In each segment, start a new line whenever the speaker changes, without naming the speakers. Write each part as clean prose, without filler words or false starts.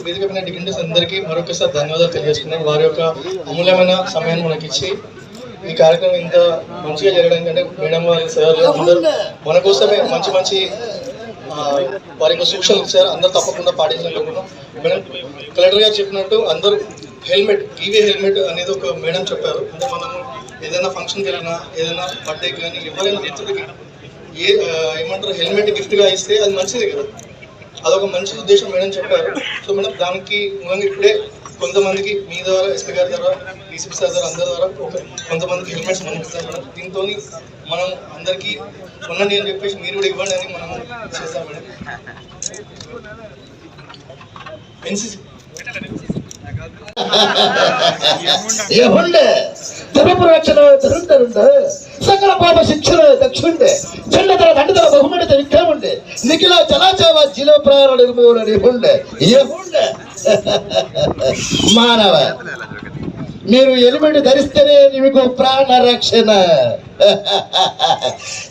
వేదిక పైన డిగ్నిటీస్ అందరికీ మరొకసారి ధన్యవాదాలు తెలియజేస్తున్నాను. వారి యొక్క అమూల్యమైన సమయాన్ని మనకి ఇచ్చి ఈ కార్యక్రమం ఇంత మంచిగా జరగడానికి అంటే మేడం వారి సార్ అందరూ మన కోసమే మంచి మంచి వారి యొక్క సూచనలు ఇచ్చారు. అందరూ తప్పకుండా పాటించాలనుకుంటున్నాం. మేడం కలెక్టర్ గారు చెప్పినట్టు అందరూ హెల్మెట్ ఈవీ హెల్మెట్ అనేది ఒక మేడం చెప్పారు. అంటే మనము ఏదైనా ఫంక్షన్కి వెళ్ళినా ఏదైనా బర్త్డేకి కానీ ఎవరైనా మిత్రుడికి ఏమంటారు హెల్మెట్ గిఫ్ట్గా ఇస్తే అది మంచిది కదా, అదొక మంచి ఉద్దేశం మేడం చెప్పారు. సో మేడం దానికి మూలంగా ఇప్పుడే కొంతమందికి మీ ద్వారా ఎస్పీ గారి ద్వారా డీసీపీ సార్ ద్వారా అందరి ద్వారా కొంతమందికి హెల్మెట్స్ మనం ఇస్తాం మేడం. దీంతో మనం అందరికీ ఉన్నది అని చెప్పేసి మీరు కూడా ఇవ్వండి అని మనం చేస్తాం మేడం. ఎన్సీసీ
సకల పాప శిక్షణ దక్షుండే చెండతల దండతల బహుమతి విక్రముండే నిఖిల చలాచవ జీలో ప్రాణ నిర్మూల నిపుండే ఏముండే. మానవ మీరు హెల్మెట్ ధరిస్తేనే మీకు ప్రాణ రక్షణ,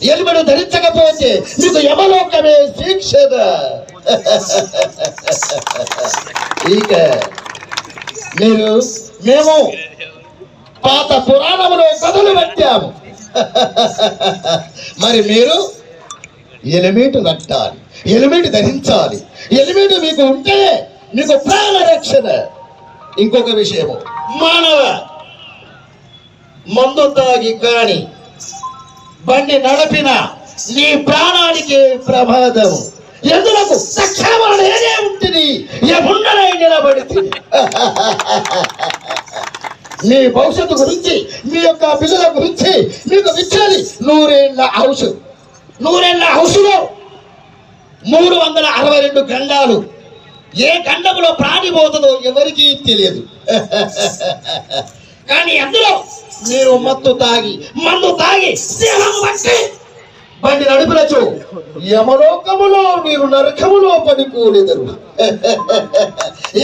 హెల్మెట్ ధరించకపోతే మీకు యమలోకమే శిక్షణ. ఇక మేము పాత పురాణంలో కథలు పెట్టాము. మరి మీరు హెల్మెట్ కట్టాలి, హెల్మెట్ ధరించాలి. హెల్మెట్ మీకు ఉంటే మీకు ప్రాణ రక్షణ. ఇంకొక విషయము, మానవ మందు తాగి కాని బండి నడిపిన నీ ప్రాణానికి ప్రమాదం. ఎందుకు తక్షణం ఏదే ఉంటుంది ఎముండనై నిలబడుతుంది. మీ భవిష్యత్తు గురించి మీ యొక్క పిల్లల గురించి మీకు ఇచ్చేది 100 హౌస్. 100 హౌస్లో 362 గండాలు. ఏ గండంలో ప్రాణి పోతుందో ఎవరికీ తెలియదు. కానీ అందులో మీరు మందు తాగి స్నేహం బట్టి బండి నడిపినచో యమలోకములో మీరు నరకములో పడిపోలేదరు.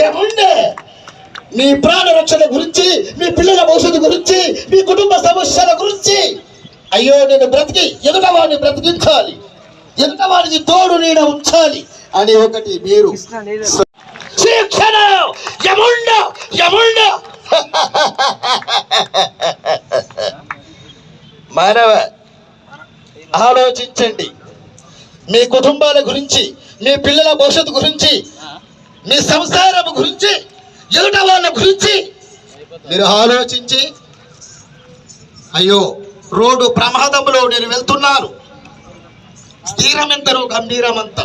ఏముండే మీ ప్రాణ రక్షణ గురించి, మీ పిల్లల భవిష్యత్తు గురించి, మీ కుటుంబ సమస్యల గురించి, అయ్యో నేను బ్రతికి ఎదుట వాడిని బ్రతికించాలి, ఎదుట వాడికి తోడు నీడ ఉంచాలి అని ఒకటి మీరు శిక్షణ. మానవ ఆలోచించండి. మీ కుటుంబాల గురించి, మీ పిల్లల భవిష్యత్తు గురించి, మీ సంసారం గురించి, ఎదుట వాళ్ళ గురించి మీరు ఆలోచించి అయ్యో రోడ్డు ప్రమాదంలో నేను వెళ్తున్నాను, స్థిరమెంతను గంభీరమంత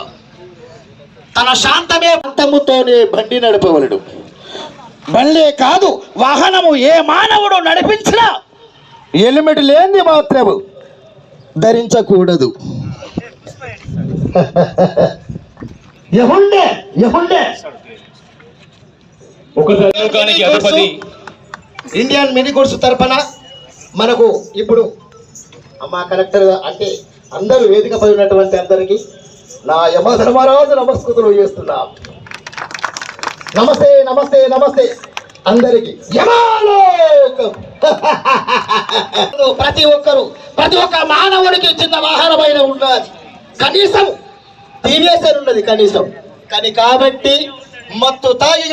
తన శాంతమే అంతముతోనే బండి నడపవలడు. బండే కాదు వాహనము ఏ మానవుడు నడిపించినా హెల్మెట్ లేనిది మాత్రము ధరించకూడదు. ఇండియన్ మినీ కోర్సు తరఫున మనకు ఇప్పుడు అమ్మా కలెక్టర్ అంటే అందరూ వేదికపై ఉన్నటువంటి అందరికీ నా యమధర్మరాజు నమస్కృతులు చేస్తున్నా. నమస్తే నమస్తే నమస్తే అందరికి. ప్రతి ఒక్క మానవుడికి చిన్న వాహనమైన ఉన్నది, కనీసం టీవీఎస్ఆర్ ఉన్నది కనీసం. కానీ కాబట్టి మందు తాగి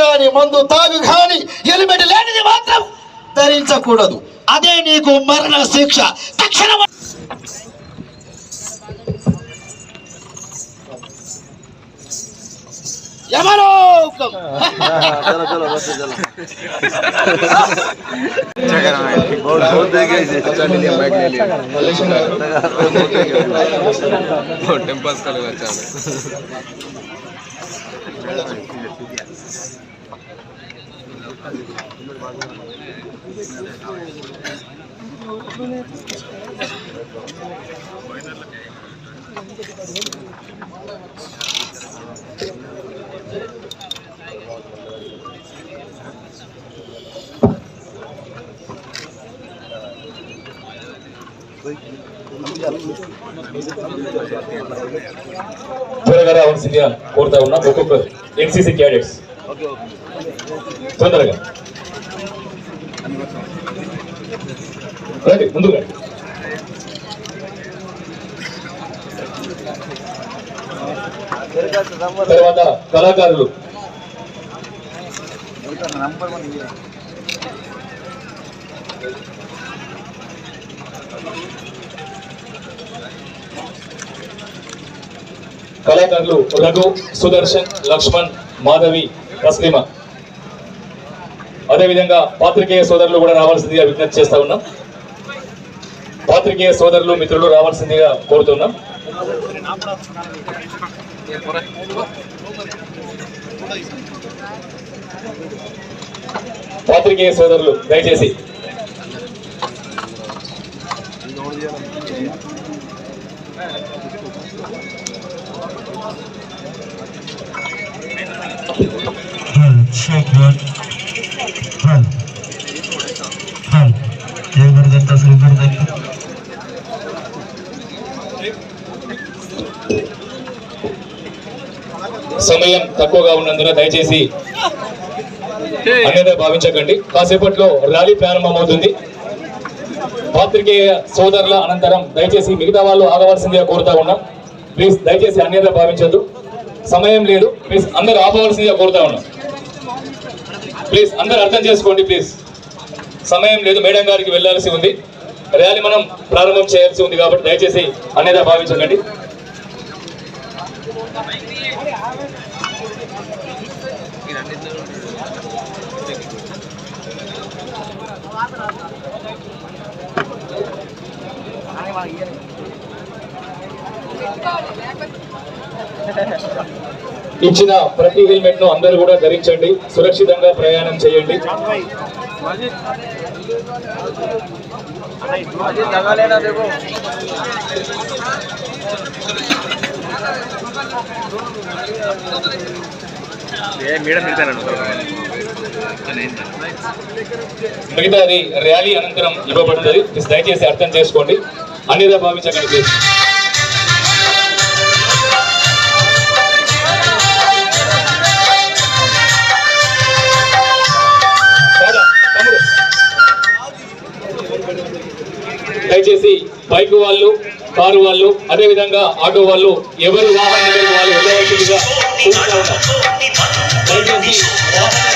కానీ హెల్మెట్ లేనిది మాత్రం ధరించకూడదు. అదే నీకు మరణ శిక్ష. తక్షణం యమలోకం.
త్వరగా రావాల్సిందిగా కోరుతా ఉన్నా. ఒక్కొక్క ఎన్సీసీ క్యాడెట్స్ తొందరగా రండి, ముందుగా తర్వాత కళాకారులు కళాకారులు రఘు, సుదర్శన్, లక్ష్మణ్, మాధవి, తస్లిమా. అదేవిధంగా పాత్రికేయ సోదరులు కూడా రావాల్సిందిగా విజ్ఞప్తి చేస్తా ఉన్నాం. పాత్రికేయ సోదరులు, మిత్రులు రావాల్సిందిగా కోరుతున్నాం. పాత్రికేయ సోదరులు దయచేసి సమయం తక్కువగా ఉన్నందున దయచేసి అనేది భావించకండి. కాసేపట్లో ర్యాలీ ప్రారంభమవుతుంది. పాత్రికేయ సోదరుల అనంతరం దయచేసి మిగతా వాళ్ళు ఆగవలసిందిగా కోరుతా ఉన్నాం. ప్లీజ్ దయచేసి అన్యత భావించద్దు. సమయం లేదు. ప్లీజ్ అందరూ ఆపవలసిందిగా కోరుతా ఉన్నాం. ప్లీజ్ అందరూ అర్థం చేసుకోండి. ప్లీజ్ సమయం లేదు. మేడం గారికి వెళ్ళాల్సి ఉంది. ర్యాలీ మనం ప్రారంభం చేయాల్సి ఉంది కాబట్టి దయచేసి అన్యత భావించకండి. ఇచ్చిన ప్రతి హెల్మెట్ ను అందరూ కూడా ధరించండి. సురక్షితంగా ప్రయాణం చేయండి. మిగతాది ర్యాలీ అనంతరం ఇవ్వబడుతుంది. దయచేసి అర్థం చేసుకోండి. అన్నిదా భావించకండి. దయచేసి బైక్ వాళ్ళు, కారు వాళ్ళు, అదే విధంగా ఆటో వాళ్ళు ఎవరు వాహనం వాళ్ళు వెళ్ళవలసిందిగా చూస్తూ ఉన్నాం. దయచేసి